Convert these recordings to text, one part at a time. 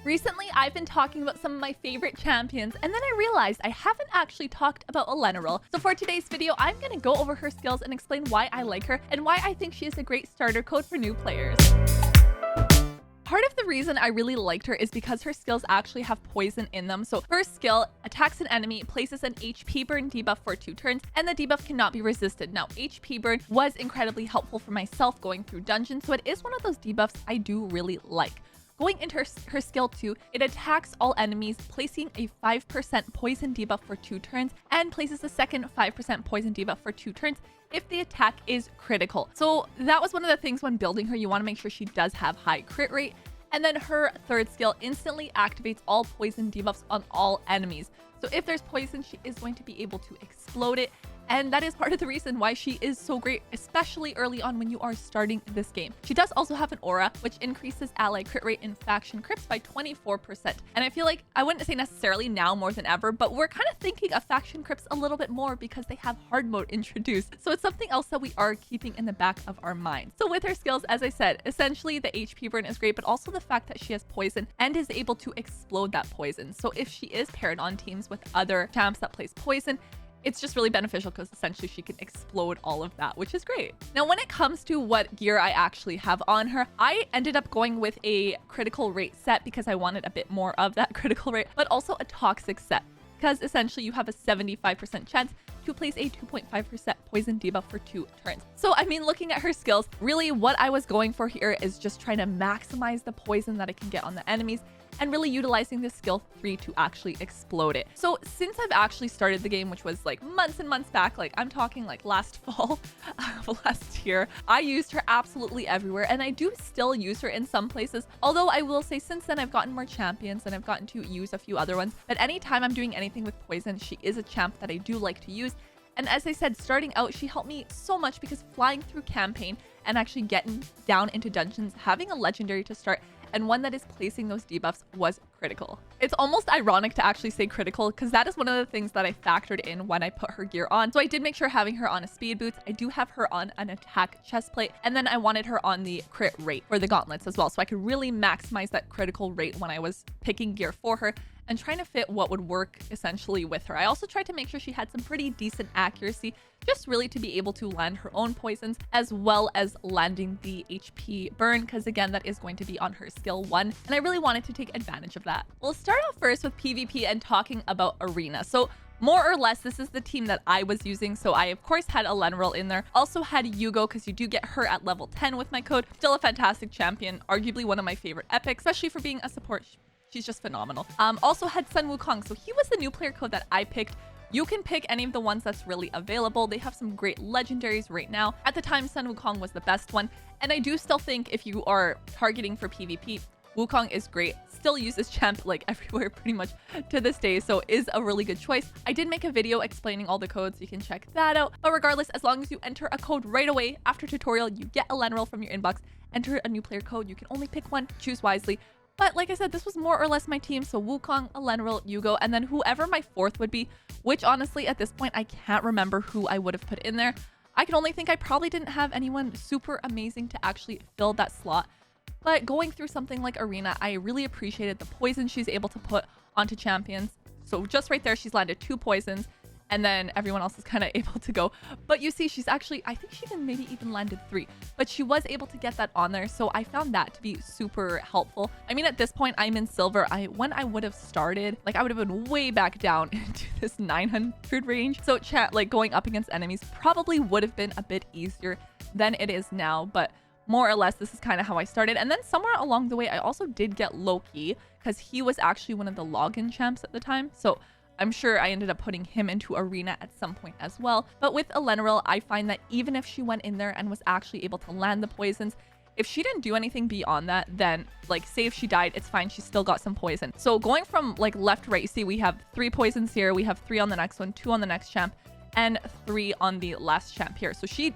Recently, I've been talking about some of my favorite champions, and then I realized I haven't actually talked about Elenaril. So for today's video, I'm going to go over her skills and explain why I like her and why I think she is a great starter code for new players. Part of the reason I really liked her is because her skills actually have poison in them. So first skill, attacks an enemy, places an HP burn debuff for 2 turns, and the debuff cannot be resisted. Now, HP burn was incredibly helpful for myself going through dungeons, so it is one of those debuffs I do really like. Going into her skill 2, it attacks all enemies, placing a 5% poison debuff for 2 turns, and places a second 5% poison debuff for 2 turns if the attack is critical. So that was one of the things when building her. You want to make sure she does have high crit rate. And then her third skill instantly activates all poison debuffs on all enemies. So if there's poison, she is going to be able to explode it. And that is part of the reason why she is so great, especially early on when you are starting this game. She does also have an aura, which increases ally crit rate in faction crypts by 24%. And I feel like, I wouldn't say necessarily now more than ever, but we're kind of thinking of faction crypts a little bit more because they have hard mode introduced. So it's something else that we are keeping in the back of our mind. So with her skills, as I said, essentially the HP burn is great, but also the fact that she has poison and is able to explode that poison. So if she is paired on teams with other champs that place poison, it's just really beneficial because essentially she can explode all of that, which is great. Now, when it comes to what gear I actually have on her, I ended up going with a critical rate set because I wanted a bit more of that critical rate, but also a toxic set because essentially you have a 75% chance to place a 2.5% poison debuff for 2 turns. So, I mean, looking at her skills, really what I was going for here is just trying to maximize the poison that I can get on the enemies and really utilizing this skill 3 to actually explode it. So since I've actually started the game, which was like months and months back, like I'm talking like last fall of last year, I used her absolutely everywhere, and I do still use her in some places. Although I will say since then I've gotten more champions and I've gotten to use a few other ones. But anytime I'm doing anything with poison, she is a champ that I do like to use. And as I said, starting out, she helped me so much because flying through campaign and actually getting down into dungeons, having a legendary to start and one that is placing those debuffs was critical. It's almost ironic to actually say critical because that is one of the things that I factored in when I put her gear on. So I did make sure having her on a speed boots. I do have her on an attack chest plate, and then I wanted her on the crit rate for the gauntlets as well. So I could really maximize that critical rate when I was picking gear for her and trying to fit what would work essentially with her. I also tried to make sure she had some pretty decent accuracy, just really to be able to land her own poisons as well as landing the HP burn, because again, that is going to be on her skill 1, and I really wanted to take advantage of that. We'll start off first with PvP and talking about Arena. So more or less, this is the team that I was using. So I, of course, had Elenaril in there. Also had Uugo, because you do get her at level 10 with my code. Still a fantastic champion, arguably one of my favorite epics, especially for being a support. She's just phenomenal. Also had Sun Wukong. So he was the new player code that I picked. You can pick any of the ones that's really available. They have some great legendaries right now. At the time, Sun Wukong was the best one. And I do still think if you are targeting for PvP, Wukong is great. Still use this champ like everywhere pretty much to this day, so is a really good choice. I did make a video explaining all the codes, so you can check that out. But regardless, as long as you enter a code right away after tutorial, you get Elenaril from your inbox. Enter a new player code. You can only pick one. Choose wisely. But like I said, this was more or less my team. So Wukong, Elenaril, Uugo, and then whoever my fourth would be, which honestly at this point, I can't remember who I would have put in there. I can only think I probably didn't have anyone super amazing to actually fill that slot. But going through something like Arena, I really appreciated the poison she's able to put onto champions. So just right there, she's landed 2 poisons. And then everyone else is kind of able to go. But you see, she's actually, I think she maybe even landed 3. But she was able to get that on there. So I found that to be super helpful. I mean, at this point, I'm in silver. When I would have started, like I would have been way back down into this 900 range. So chat, like going up against enemies probably would have been a bit easier than it is now. But more or less, this is kind of how I started. And then somewhere along the way, I also did get Loki because he was actually one of the login champs at the time. So I'm sure I ended up putting him into Arena at some point as well. But with Elenaril, I find that even if she went in there and was actually able to land the poisons, if she didn't do anything beyond that, then like say if she died, it's fine. She's still got some poison. So going from like left to right, you see we have 3 poisons here. We have 3 on the next one, 2 on the next champ, and 3 on the last champ here. So she's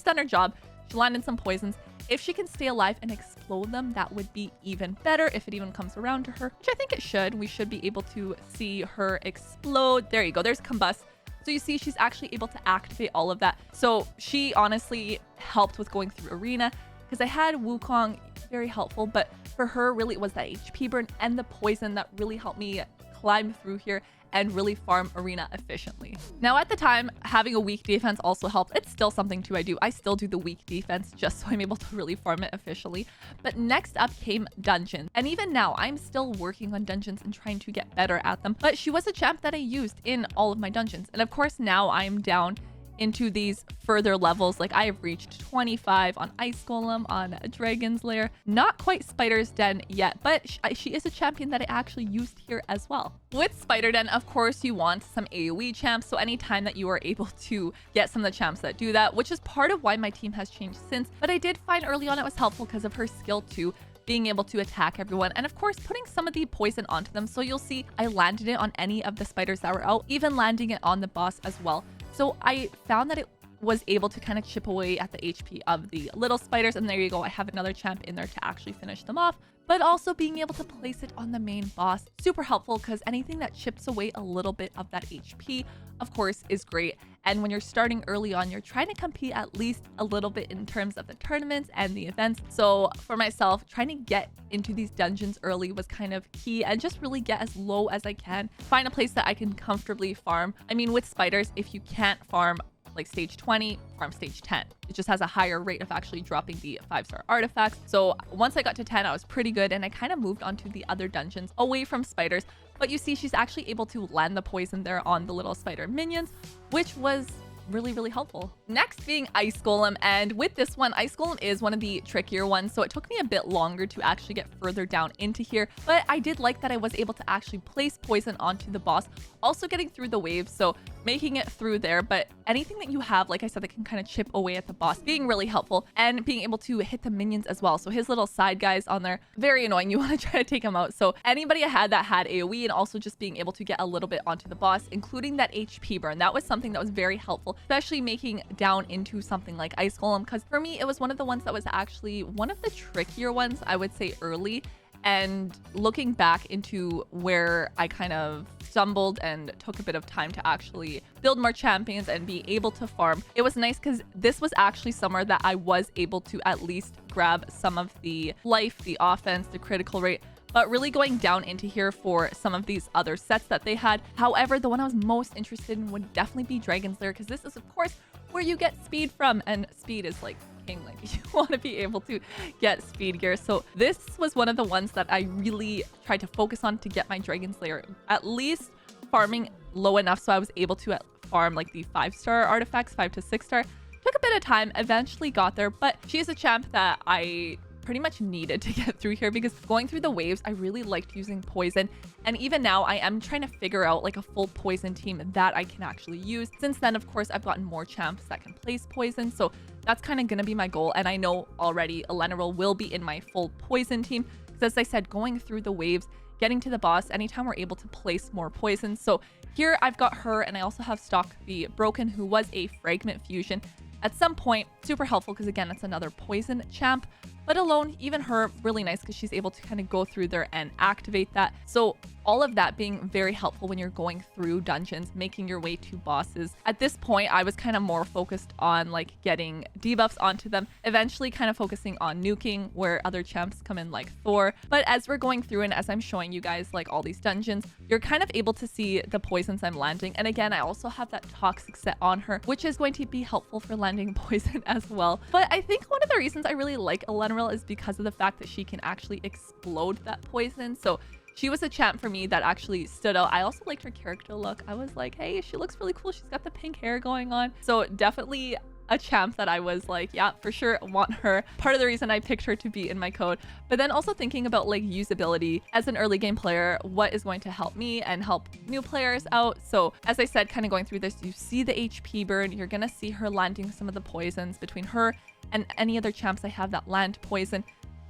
done her job. She landed some poisons. If she can stay alive and explode them, that would be even better if it even comes around to her, which I think it should. We should be able to see her explode. There you go. There's combust. So you see she's actually able to activate all of that. So she honestly helped with going through Arena because I had Wukong, very helpful, but for her really it was that HP burn and the poison that really helped me climb through here and really farm arena efficiently. Now at the time, having a weak defense also helped. It's still something too I do. I still do the weak defense just so I'm able to really farm it efficiently. But next up came dungeons. And even now, I'm still working on dungeons and trying to get better at them. But she was a champ that I used in all of my dungeons. And of course now I'm down into these further levels. Like I have reached 25 on Ice Golem, on Dragon's Lair. Not quite Spider's Den yet, but she is a champion that I actually used here as well. With Spider Den, of course, you want some AoE champs. So anytime that you are able to get some of the champs that do that, which is part of why my team has changed since. But I did find early on it was helpful because of her skill too, being able to attack everyone, and of course putting some of the poison onto them. So you'll see I landed it on any of the spiders that were out, even landing it on the boss as well. So I found that it was able to kind of chip away at the HP of the little spiders. And there you go. I have another champ in there to actually finish them off. But also being able to place it on the main boss, super helpful because anything that chips away a little bit of that HP, of course, is great. And when you're starting early on, you're trying to compete at least a little bit in terms of the tournaments and the events. So for myself, trying to get into these dungeons early was kind of key, and just really get as low as I can. Find a place that I can comfortably farm. I mean, with spiders, if you can't farm like stage 20, farm stage 10. It just has a higher rate of actually dropping the 5-star artifacts. So once I got to 10, I was pretty good, and I kind of moved on to the other dungeons away from spiders. But you see, she's actually able to land the poison there on the little spider minions, which was really helpful. Next being Ice Golem, and with this one, Ice Golem is one of the trickier ones, so it took me a bit longer to actually get further down into here, but I did like that I was able to actually place poison onto the boss, also getting through the waves, so making it through there. But anything that you have, like I said, that can kind of chip away at the boss, being really helpful, and being able to hit the minions as well. So his little side guys on there, very annoying. You want to try to take them out. So anybody I had that had AoE, and also just being able to get a little bit onto the boss, including that HP burn, that was something that was very helpful, especially making down into something like Ice Golem, because for me, it was one of the ones that was actually one of the trickier ones, I would say, early. And looking back into where I kind of stumbled and took a bit of time to actually build more champions and be able to farm, it was nice because this was actually somewhere that I was able to at least grab some of the life, the offense, the critical rate, but really going down into here for some of these other sets that they had. However, the one I was most interested in would definitely be Dragon's Lair, because this is, of course, where you get speed from, and speed is like king. Like, you want to be able to get speed gear. So this was one of the ones that I really tried to focus on to get my Dragon's Lair at least farming low enough so I was able to farm like the 5-star artifacts, 5 to 6-star. Took a bit of time, eventually got there, but she is a champ that I pretty much needed to get through here, because going through the waves, I really liked using poison. And even now, I am trying to figure out like a full poison team that I can actually use. Since then, of course, I've gotten more champs that can place poison. So that's kind of going to be my goal. And I know already Elenaril will be in my full poison team, because as I said, going through the waves, getting to the boss, anytime we're able to place more poison. So here I've got her, and I also have stock the Broken, who was a fragment fusion at some point. Super helpful because, again, it's another poison champ. But alone, even her, really nice because she's able to kind of go through there and activate that. So all of that being very helpful when you're going through dungeons, making your way to bosses. At this point, I was kind of more focused on like getting debuffs onto them, eventually kind of focusing on nuking where other champs come in like Thor. But as we're going through and as I'm showing you guys like all these dungeons, you're kind of able to see the poisons I'm landing. And again, I also have that toxic set on her, which is going to be helpful for landing poison as well. But I think one of the reasons I really like Elenaril is because of the fact that she can actually explode that poison. So she was a champ for me that actually stood out. I also liked her character look. I was like, hey, she looks really cool. She's got the pink hair going on. So definitely a champ that I was like, yeah, for sure, want her. Part of the reason I picked her to be in my code. But then also thinking about like usability as an early game player, what is going to help me and help new players out. So as I said, kind of going through this, you see the HP burn. You're gonna see her landing some of the poisons between her and any other champs I have that land poison.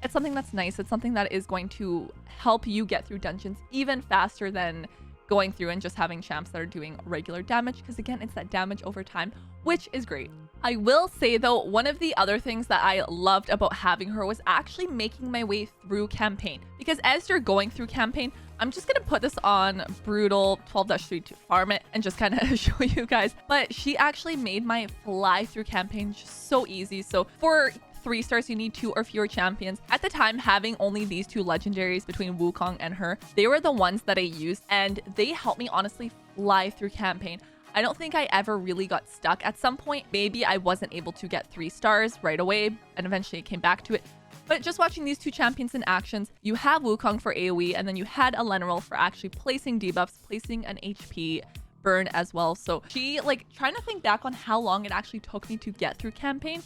It's something that's nice. It's something that is going to help you get through dungeons even faster than going through and just having champs that are doing regular damage, because again, it's that damage over time, which is great. I will say though, one of the other things that I loved about having her was actually making my way through campaign, because as you're going through campaign, I'm just gonna put this on brutal 12-3 to farm it and just kind of show you guys, but she actually made my fly through campaign just so easy. So for 3 stars, you need 2 or fewer champions. At the time, having only these 2 legendaries between Wukong and her, they were the ones that I used, and they helped me honestly fly through campaign. I don't think I ever really got stuck. At some point, maybe I wasn't able to get 3 stars right away, and eventually it came back to it. But just watching these 2 champions in actions, you have Wukong for AoE, and then you had Elenaril for actually placing debuffs, placing an HP burn as well. So she, like, trying to think back on how long it actually took me to get through campaign,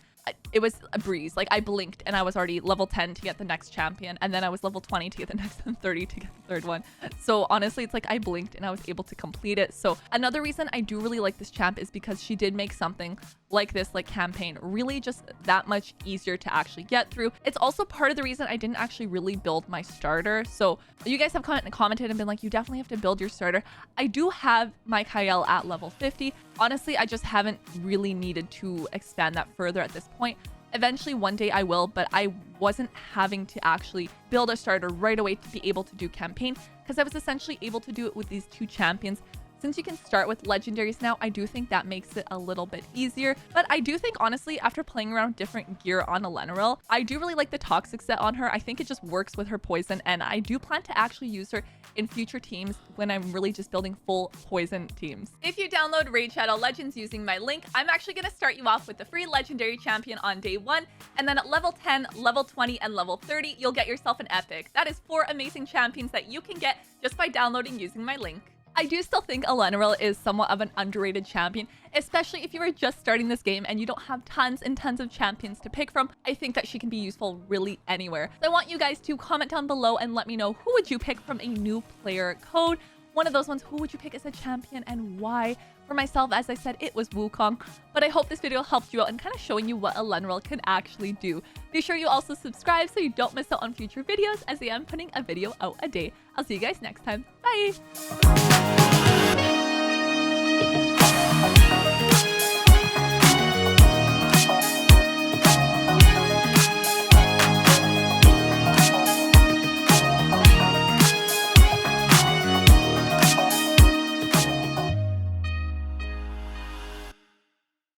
it was a breeze. Like, I blinked and I was already level 10 to get the next champion, and then I was level 20 to get the next, and 30 to get the third one. So honestly, it's like I blinked and I was able to complete it. So another reason I do really like this champ is because she did make something like this, like campaign, really just that much easier to actually get through. It's also part of the reason I didn't actually really build my starter. So you guys have commented and been like, you definitely have to build your starter. I do have my Kyle at level 50. Honestly, I just haven't really needed to expand that further at this point. Eventually, one day I will, but I wasn't having to actually build a starter right away to be able to do campaign, because I was essentially able to do it with these 2 champions. Since you can start with legendaries now, I do think that makes it a little bit easier. But I do think, honestly, after playing around different gear on Elenaril, I do really like the toxic set on her. I think it just works with her poison, and I do plan to actually use her in future teams when I'm really just building full poison teams. If you download Raid Shadow Legends using my link, I'm actually going to start you off with the free legendary champion on day 1, and then at level 10, level 20, and level 30, you'll get yourself an epic. That is 4 amazing champions that you can get just by downloading using my link. I do still think Elenaril is somewhat of an underrated champion, especially if you are just starting this game and you don't have tons and tons of champions to pick from. I think that she can be useful really anywhere. So I want you guys to comment down below and let me know, who would you pick from a new player code? One of those ones, who would you pick as a champion and why? For myself, as I said, it was Wukong, but I hope this video helped you out and kind of showing you what Elenaril can actually do. Be sure you also subscribe so you don't miss out on future videos, as I am putting a video out a day. I'll see you guys next time. Bye!